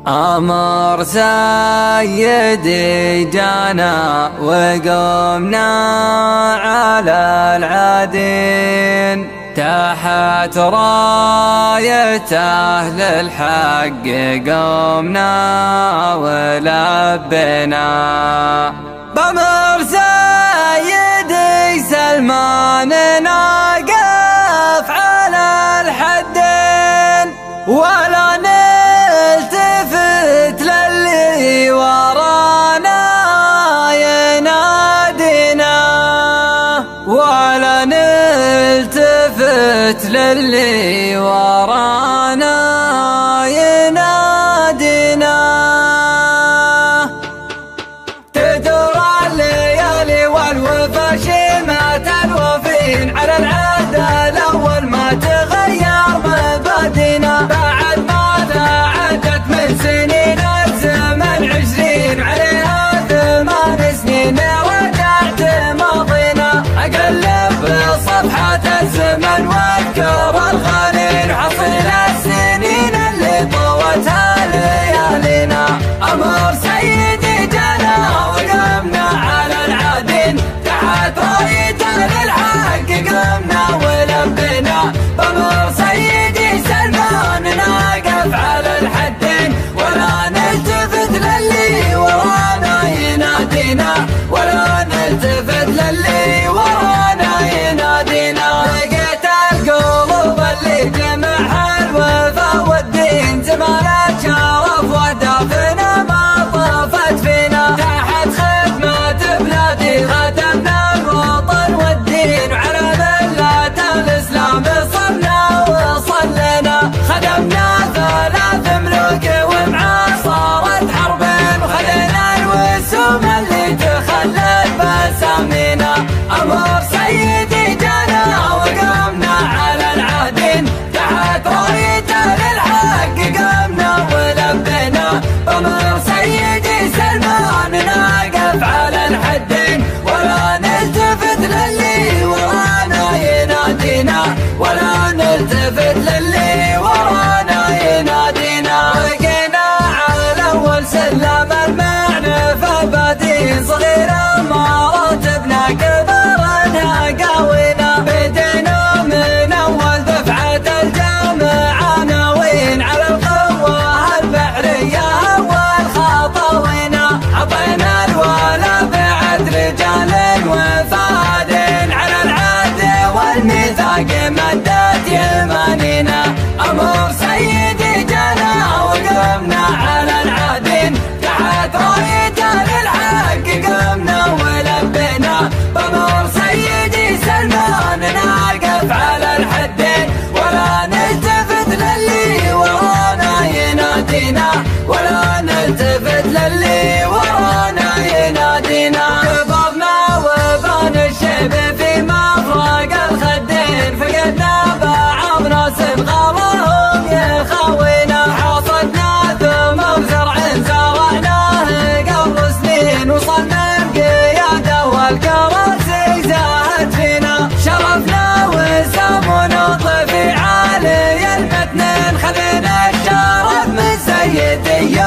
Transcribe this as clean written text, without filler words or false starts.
أمر سيدي جانا وقمنا على العادين تحت راية أهل الحق قمنا ولبنا بأمر سيدي سلمان نقف على الحدين ولا نلتفت للي ورانا ينادينا ولا نلتفت للي ورانا ينادينا. تدور الليالي والوفا شيمة الوفين على العادة الأول ما تغير مبادئنا بعد ما تعدت من سنين الزمن 20 عليها 8 سنين رجعت ماضينا أقلب صفحة الزمن واذكر الغالين حصيل السنين اللي طوتها ليالينا. أمر سيدي جانا وقمنا على العادين تحت راية للحق قمنا ولبينا بأمر سيدي سلمان نقف على الحدين ولا نلتفت للي ورانا ينادينا ولا نلتفت للي ورانا ينادينا. لقيت القلوب اللي جمعها الوفا والدين زمالة شرف واهدافنا ما طفت فينا تحت خدمة بلادي خدمنا الوطن والدين وعلى ملة الإسلام صرنا وصلنا خدمنا 3 ملوك ومعاصرة حربين وخذنا الوسوم اللي تخلت بسامينا. أمر سيدي جانا وقمنا على العادين تحت راية للحق قمنا ولبينا بأمر سيدي سلمان نقف على الحدين ولا نلتفت للي ورانا ينادينا ولا نلتفت للي ورانا ينادينا. بقينا على أول سلم المعنى بادين صغيرة مراتبنا كبرنا قوينا بدينا من أول دفعة الجامعة ناويين على القوة البحرية والخطوين عطينا الولا بعد رجال وفادين على العهد والميثاق مدت يمانينا. أمر سيدي جانا وقمنا على العادين تحت راية للحق قمنا ولبينا بأمر سيدي سلمان نقف على الحدين ولا نلتفت للي ورانا ينادينا ولا نلتفت للي ورانا ينادينا. كبرنا وبان الشيب في مفرق الخدين فقدنا بعض ناس بغرهم يخاوينا حصدنا ثم بزرع زرعناه قبل سنين وصلنا بقيادة والكراسي زاهت فينا شرفنا وسام ونطفي عالي المتنين خذنا الشرف من سيدي